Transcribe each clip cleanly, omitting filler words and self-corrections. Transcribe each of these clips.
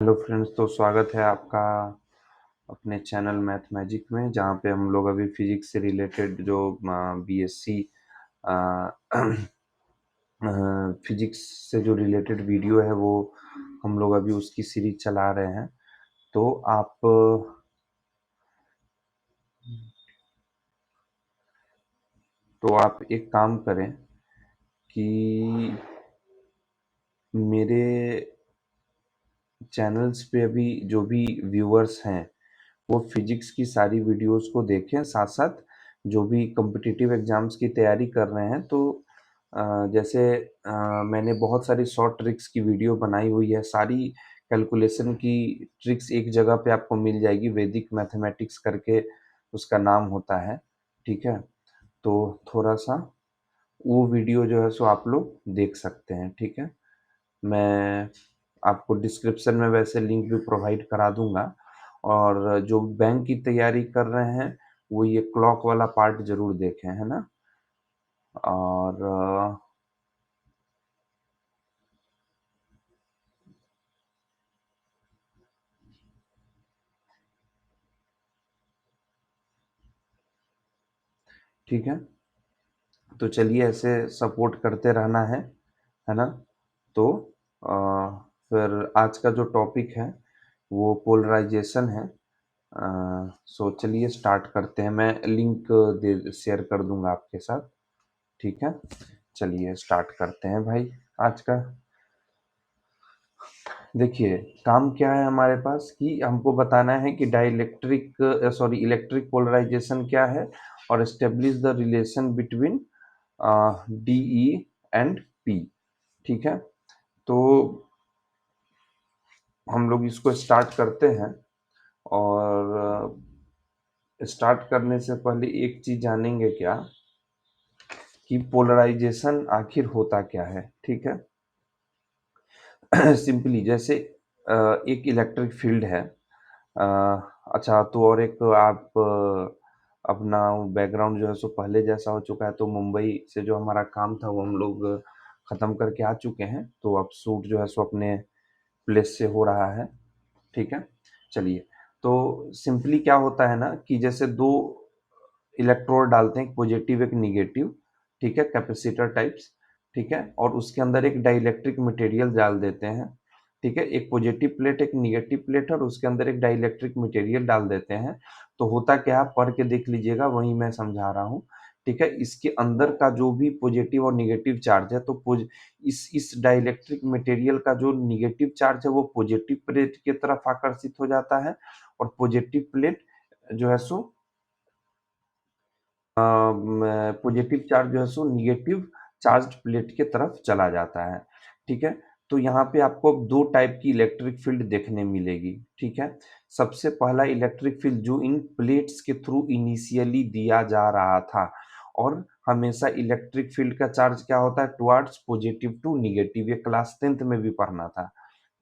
Hello friends, तो स्वागत है आपका अपने चैनल मैथ मैजिक में, जहाँ पे हम लोग अभी फिजिक्स से रिलेटेड जो बीएससी फिजिक्स से जो रिलेटेड वीडियो है वो हम लोग अभी उसकी सीरीज चला रहे हैं। तो आप एक काम करें कि मेरे चैनल्स पे अभी जो भी व्यूअर्स हैं वो फिजिक्स की सारी वीडियोस को देखें, साथ साथ जो भी कॉम्पिटिटिव एग्जाम्स की तैयारी कर रहे हैं। तो जैसे मैंने बहुत सारी शॉर्ट ट्रिक्स की वीडियो बनाई हुई है, सारी कैलकुलेशन की ट्रिक्स एक जगह पे आपको मिल जाएगी। वैदिक मैथमेटिक्स करके उसका नाम होता है, ठीक है। तो थोड़ा सा वो वीडियो जो है सो आप लोग देख सकते हैं, ठीक है। मैं आपको डिस्क्रिप्शन में वैसे लिंक भी प्रोवाइड करा दूंगा। और जो बैंक की तैयारी कर रहे हैं वो ये क्लॉक वाला पार्ट जरूर देखें, है ना। और ठीक है, तो चलिए ऐसे सपोर्ट करते रहना है ना। तो अ, फिर आज का जो टॉपिक है वो पोलराइजेशन है। सो चलिए स्टार्ट करते हैं। मैं लिंक दे शेयर कर दूंगा आपके साथ, ठीक है। चलिए स्टार्ट करते हैं भाई आज का। देखिए, काम क्या है हमारे पास कि हमको बताना है कि डाइलेक्ट्रिक इलेक्ट्रिक पोलराइजेशन क्या है, और establish the relation between DE and P, ठीक है। तो हम लोग इसको स्टार्ट करते हैं। और स्टार्ट करने से पहले एक चीज जानेंगे क्या, कि पोलराइजेशन आखिर होता क्या है, ठीक है। सिंपली जैसे एक इलेक्ट्रिक फील्ड है। अ, अच्छा, तो और एक आप अपना बैकग्राउंड जो है सो पहले जैसा हो चुका है, तो मुंबई से जो हमारा काम था वो हम लोग ख़त्म करके आ चुके हैं। तो अब शूट जो है सो अपने प्लेस से हो रहा है, ठीक है। चलिए, तो सिंपली क्या होता है ना कि जैसे दो इलेक्ट्रोड डालते हैं, एक पॉजिटिव एक निगेटिव, ठीक है, कैपेसिटर टाइप्स, ठीक है। और उसके अंदर एक डाइलेक्ट्रिक मटेरियल डाल देते हैं, ठीक है। एक पॉजिटिव प्लेट एक निगेटिव प्लेट और उसके अंदर एक डाइलेक्ट्रिक मटेरियल डाल देते हैं। तो होता क्या है, पढ़ के देख लीजिएगा, वही मैं समझा रहा हूँ, ठीक है। इसके अंदर का जो भी पॉजिटिव और निगेटिव चार्ज है, तो इस डाइलेक्ट्रिक मटेरियल का जो निगेटिव चार्ज है वो पॉजिटिव प्लेट की तरफ आकर्षित हो जाता है, और पॉजिटिव प्लेट जो है सो पॉजिटिव चार्ज जो है सो निगेटिव चार्ज प्लेट के तरफ चला जाता है, ठीक है। तो यहाँ पे आपको दो टाइप की इलेक्ट्रिक फील्ड देखने मिलेगी, ठीक है। सबसे पहला इलेक्ट्रिक फील्ड जो इन प्लेट्स के थ्रू इनिशियली दिया जा रहा था, और हमेशा इलेक्ट्रिक फील्ड का चार्ज क्या होता है, टुवर्ड्स पॉजिटिव टू निगेटिव, ये क्लास 10th में भी पढ़ना था,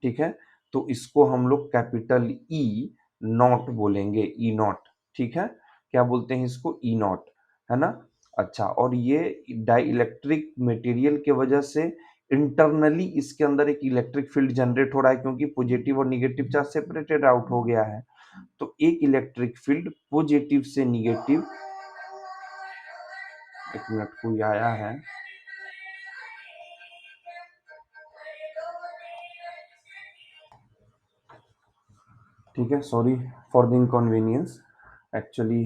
ठीक है। तो इसको हम लोग कैपिटल ई नॉट बोलेंगे, ई नॉट, ठीक है। क्या बोलते हैं इसको, ई नॉट, है ना। अच्छा, और ये डाई इलेक्ट्रिक मटेरियल के वजह से इंटरनली इसके अंदर एक इलेक्ट्रिक फील्ड जनरेट हो रहा है, क्योंकि पॉजिटिव और निगेटिव चार्ज सेपरेटेड आउट हो गया है। तो एक इलेक्ट्रिक फील्ड पॉजिटिव से निगेटिव, एक मिनट कोई आया है, ठीक है, sorry for the inconvenience. Actually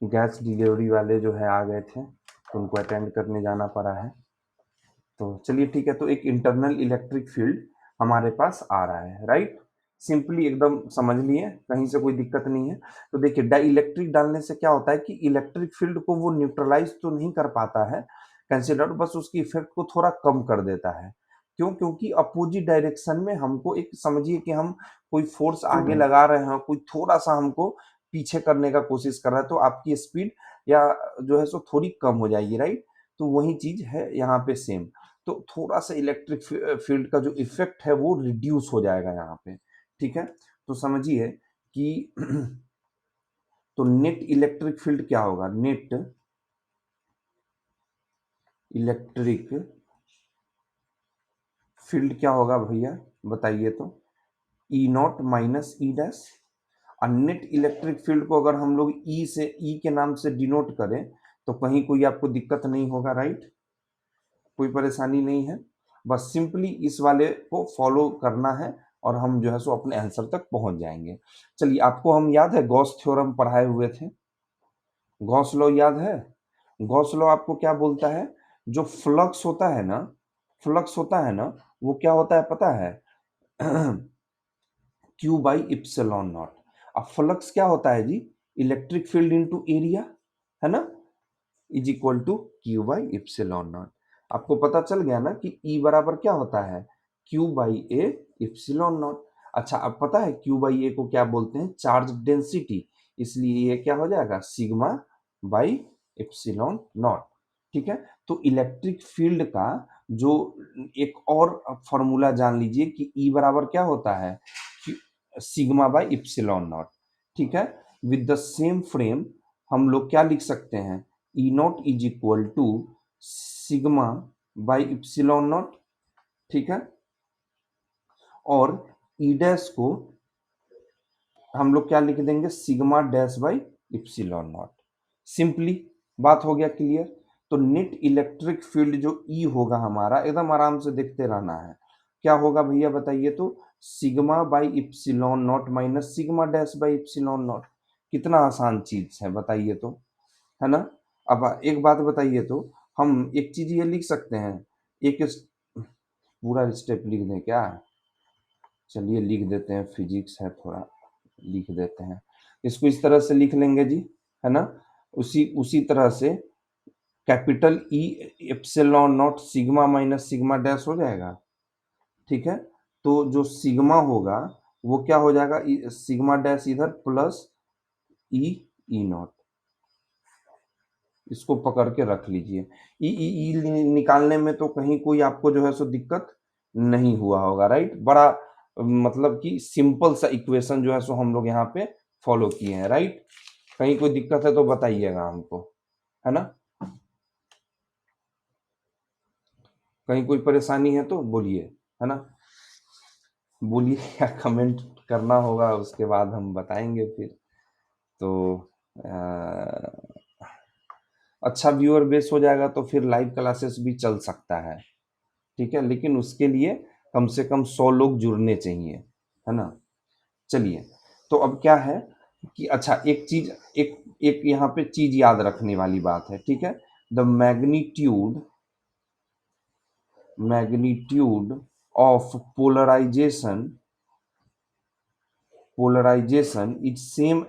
gas delivery वाले जो है आ गए थे, तो उनको अटेंड करने जाना पड़ा है। तो चलिए ठीक है, तो एक इंटरनल इलेक्ट्रिक फील्ड हमारे पास आ रहा है, राइट। सिंपली एकदम समझ लिए, कहीं से कोई दिक्कत नहीं है। तो देखिए, डाई इलेक्ट्रिक डालने से क्या होता है कि इलेक्ट्रिक फील्ड को वो न्यूट्रलाइज तो नहीं कर पाता है कंसिडर, बस उसकी इफेक्ट को थोड़ा कम कर देता है। क्यों? क्योंकि अपोजिट डायरेक्शन में हमको, एक समझिए कि हम कोई फोर्स आगे लगा रहे हैं, कोई थोड़ा सा हमको पीछे करने का कोशिश कर रहा है, तो आपकी स्पीड या जो है सो थोड़ी कम हो जाएगी, राइट। तो वही चीज है यहाँ पे सेम। तो थोड़ा सा इलेक्ट्रिक फील्ड का जो इफेक्ट है वो रिड्यूस हो जाएगा यहाँ पे, ठीक है। तो समझिए कि तो नेट इलेक्ट्रिक फील्ड क्या होगा, नेट इलेक्ट्रिक फील्ड क्या होगा भैया, बताइए तो। ई नॉट माइनस ई डैश। और नेट इलेक्ट्रिक फील्ड को अगर हम लोग ई से ई के नाम से डिनोट करें तो कहीं कोई आपको दिक्कत नहीं होगा, राइट? कोई परेशानी नहीं है। बस सिंपली इस वाले को फॉलो करना है और हम जो है सो अपने आंसर तक पहुंच जाएंगे। चलिए, आपको हम याद है गॉस थ्योरम पढ़ाए हुए थे? गॉस लॉ याद है? गॉस लॉ आपको क्या बोलता है? जो फ्लक्स होता है ना, फ्लक्स होता है ना, वो क्या होता है पता है? Q by epsilon naught. अब फ्लक्स क्या होता है जी? इलेक्ट्रिक फील्ड इनटू एरिया, है ना, is equal to Q by epsilon naught. आपको पता चल गया ना कि ई बराबर क्या होता है? Q by A epsilon not. अच्छा, अब पता है क्यू बाई ए को क्या बोलते हैं? Charge density. इसलिए ये क्या हो जाएगा? Sigma by epsilon naught. ठीक है, तो इलेक्ट्रिक फील्ड का जो एक और फॉर्मूला जान लीजिए कि ई बराबर क्या होता है? Sigma by epsilon naught. ठीक है, विद द सेम फ्रेम हम लोग क्या लिख सकते हैं? E naught is equal to sigma by epsilon naught. ठीक है, और ई डैश को हम लोग क्या लिख देंगे? Sigma dash by epsilon not. Simply बात हो गया क्लियर। तो नेट इलेक्ट्रिक फील्ड जो ई होगा हमारा, एकदम आराम से देखते रहना है, क्या होगा भैया बताइए तो? Sigma by epsilon not minus sigma dash by epsilon not. कितना आसान चीज है बताइए तो, है ना? अब एक बात बताइए तो, हम एक चीज ये लिख सकते हैं, एक पूरा स्टेप लिख दें क्या? चलिए लिख देते हैं, फिजिक्स है थोड़ा, लिख देते हैं। इसको इस तरह से लिख लेंगे जी, है ना? उसी उसी तरह से capital E epsilon not sigma minus sigma dash हो जाएगा। ठीक है, तो जो सिग्मा होगा वो क्या हो जाएगा? सिग्मा डैश इधर प्लस ई ई नॉट। इसको पकड़ के रख लीजिए। ई ई ई निकालने में तो कहीं कोई आपको जो है सो दिक्कत नहीं हुआ होगा, राइट? बड़ा मतलब कि सिंपल सा इक्वेशन जो है सो हम लोग यहाँ पे फॉलो किए हैं, राइट? कहीं कोई दिक्कत है तो बताइएगा हमको, है ना? कहीं कोई परेशानी है तो बोलिए, है ना? बोलिए या कमेंट करना होगा, उसके बाद हम बताएंगे फिर। तो अच्छा व्यूअर बेस हो जाएगा तो फिर लाइव क्लासेस भी चल सकता है। ठीक है, लेकिन उसके लिए कम से कम 100 लोग जुड़ने चाहिए, है ना? चलिए, तो अब क्या है कि अच्छा एक चीज, एक एक यहाँ पे चीज याद रखने वाली बात है, ठीक है? The magnitude of polarisation is same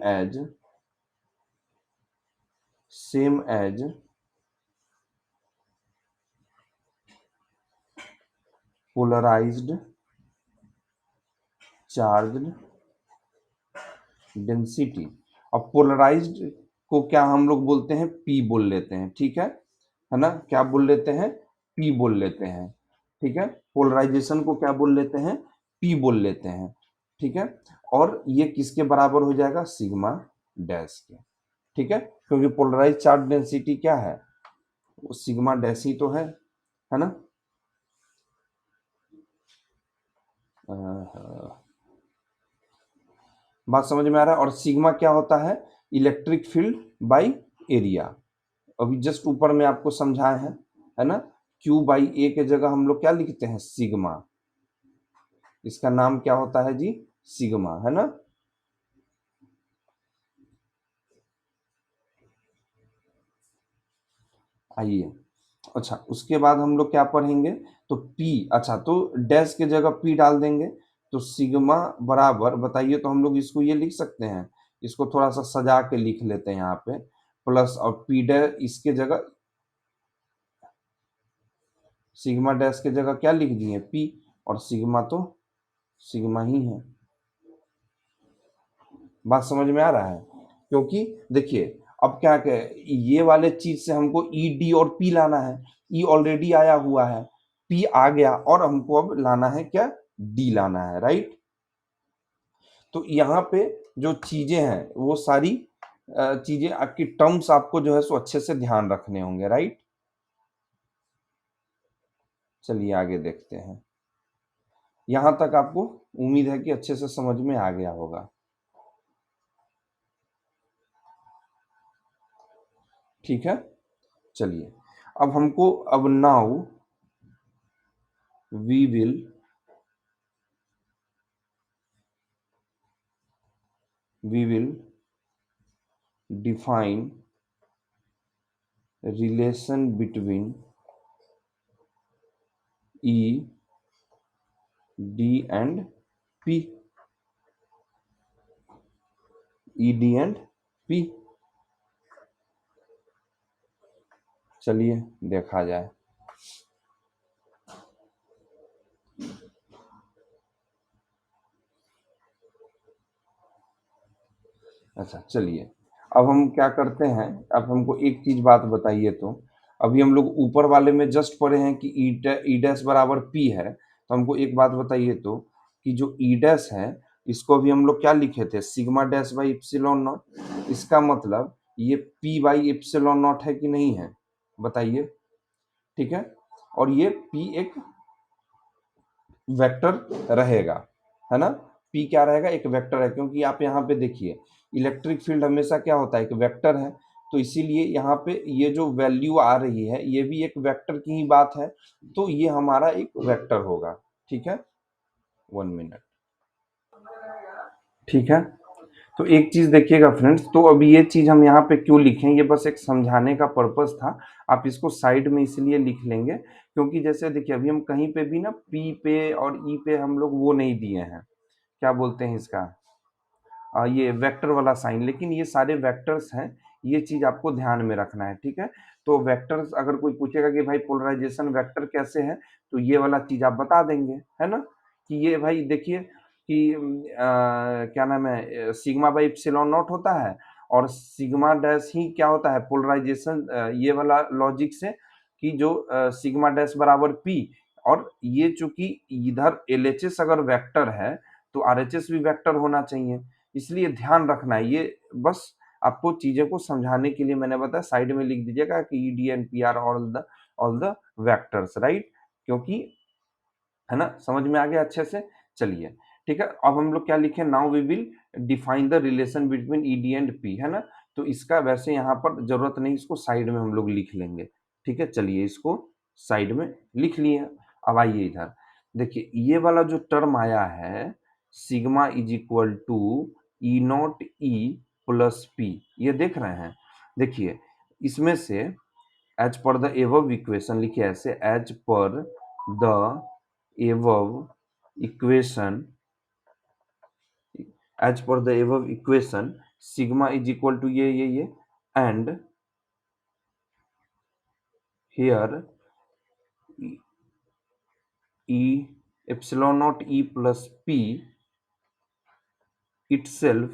as polarised charge density. अब पोलराइज्ड को क्या हम लोग बोलते हैं? पी बोल लेते हैं, ठीक है ना? क्या बोल लेते हैं? पी बोल लेते हैं। ठीक है, पोलराइजेशन को क्या बोल लेते हैं? पी बोल लेते हैं। ठीक है, और ये किसके बराबर हो जाएगा? सिग्मा डैश के। ठीक है, क्योंकि पोलराइज चार्ज डेंसिटी क्या है? वो सिग्मा डैश ही तो है ना? बात समझ में आ रहा है? और सिग्मा क्या होता है? Electric field by area. अभी जस्ट ऊपर में आपको समझाए हैं, है ना? क्यू बाई ए के जगह हम लोग क्या लिखते हैं? सिग्मा। इसका नाम क्या होता है जी? सिग्मा, है ना? आइए, अच्छा उसके बाद हम लोग क्या पढ़ेंगे? तो पी, अच्छा तो डैश के जगह पी डाल देंगे, तो सिग्मा बराबर बताइए तो हम लोग इसको ये लिख सकते हैं, इसको थोड़ा सा सजा के लिख लेते हैं यहाँ पे, प्लस और पी डैश इसके जगह, सिग्मा डैश के जगह क्या लिख दिए? पी। और सिग्मा तो सिग्मा ही है। बात समझ में आ रहा है? क्योंकि देखिए, अब क्या कहे, ये वाले चीज से हमको ई डी और पी लाना है। ई ऑलरेडी आया हुआ है, पी आ गया, और हमको अब लाना है क्या? डी लाना है, राइट? तो यहाँ पे जो चीजें हैं वो सारी चीजें आपकी टर्म्स आपको जो है सो अच्छे से ध्यान रखने होंगे, राइट? चलिए आगे देखते हैं। यहां तक आपको उम्मीद है कि अच्छे से समझ में आ गया होगा। ठीक है, चलिए अब हमको अब now we will define relation between E D and P, E D and P. चलिए देखा जाए। अच्छा चलिए, अब हम क्या करते हैं, अब हमको एक चीज बात बताइए। तो अभी हम लोग ऊपर वाले में जस्ट पढ़े हैं कि ई डैश बराबर पी है, तो हमको एक बात बताइए तो कि जो ई डैश है इसको अभी हम लोग क्या लिखे थे, sigma dash by epsilon not. इसका मतलब ये पी बाई इप्सिलॉन नॉट है कि नहीं है, बताइए। ठीक है, और ये पी एक वेक्टर रहेगा, है ना। पी क्या रहेगा, एक वेक्टर है, क्योंकि आप यहाँ पे देखिए इलेक्ट्रिक फील्ड हमेशा क्या होता है, एक वेक्टर है। तो इसीलिए यहाँ पे ये जो वैल्यू आ रही है ये भी एक वेक्टर की ही बात है, तो ये हमारा एक वेक्टर होगा। ठीक है, 1 मिनट। ठीक है, तो एक चीज देखिएगा फ्रेंड्स, तो अभी ये चीज हम यहाँ पे क्यों लिखें, ये बस एक समझाने का पर्पस था। आप इसको साइड में इसलिए लिख लेंगे क्योंकि जैसे देखिए अभी हम कहीं पे भी ना पी पे और ई पे हम लोग वो नहीं दिए हैं, क्या बोलते हैं इसका, ये वेक्टर वाला साइन, लेकिन ये सारे वेक्टर्स हैं। ये चीज आपको ध्यान में रखना है। ठीक है, तो वेक्टर्स अगर कोई पूछेगा कि भाई पोलराइजेशन वेक्टर कैसे है, तो ये वाला चीज आप बता देंगे, है ना, कि ये भाई देखिए कि क्या नाम है, सिग्मा बाई इप्सिलॉन नॉट होता है, और सिग्मा डैश ही क्या होता है पोलराइजेशन, ये वाला लॉजिक से कि जो सिग्मा डैश बराबर पी, और ये चूंकि इधर एलएचएस अगर वेक्टर है तो आरएचएस भी वेक्टर होना चाहिए, इसलिए ध्यान रखना है। ये बस आपको चीजें को समझाने के लिए मैंने बताया, साइड में लिख दीजिएगा कि ई D and P R all the vectors, right, क्योंकि है ना, समझ में आ गया अच्छे से। चलिए ठीक है, अब हम लोग क्या लिखे, now we will define the relation between E D and P, है ना। तो इसका वैसे यहाँ पर जरूरत नहीं, इसको साइड में हम लोग लिख लेंगे। ठीक है, चलिए इसको साइड में लिख लिए। अब आइए इधर देखिए, ये वाला जो टर्म आया है sigma is equal to E naught E plus P, ये देख रहे हैं। देखिए इसमें से एज पर द एवव इक्वेशन लिखिए ऐसे, as per the above equation, as per the above equation sigma is equal to ये and here e epsilon naught e plus p itself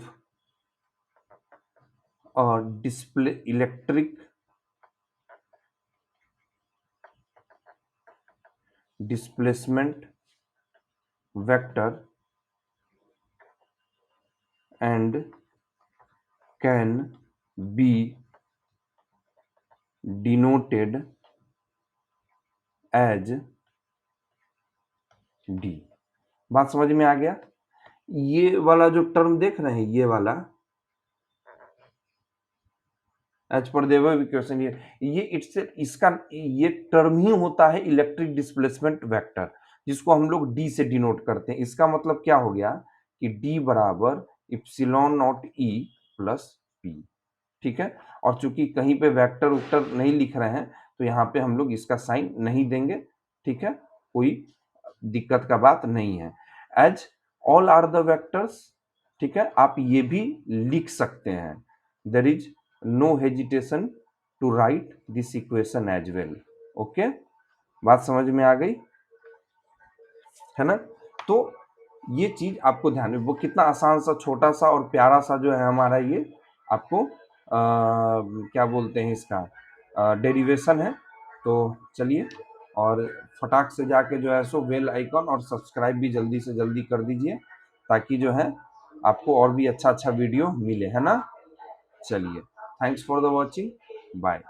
a display electric displacement vector and can be denoted as d। बात समझ में आ गया। ये वाला जो term देख रहे हैं, ये वाला एज पर देवर इक्वेशन, ये इसका ये टर्म ही होता है इलेक्ट्रिक डिस्प्लेसमेंट वेक्टर, जिसको हम लोग डी से डिनोट करते हैं। इसका मतलब क्या हो गया कि डी बराबर epsilon not E plus P. ठीक है, और चूंकि कहीं पे वेक्टर उक्टर नहीं लिख रहे हैं तो यहाँ पे हम लोग इसका साइन नहीं देंगे। ठीक है, कोई दिक्कत का बात नहीं है। As all are the vectors, ठीक है, आप ये भी लिख सकते हैं। There is no hesitation to write this equation as well. Okay, बात समझ में आ गई, है ना। तो ये चीज आपको ध्यान में, वो कितना आसान सा छोटा सा और प्यारा सा जो है हमारा ये आपको क्या बोलते हैं इसका डेरिवेशन है। तो चलिए, और फटाक से जाके जो है सो बेल आइकन और सब्सक्राइब भी जल्दी से जल्दी कर दीजिए, ताकि जो है आपको और भी अच्छा अच्छा वीडियो मिले, है ना। चलिए, thanks for the watching, bye.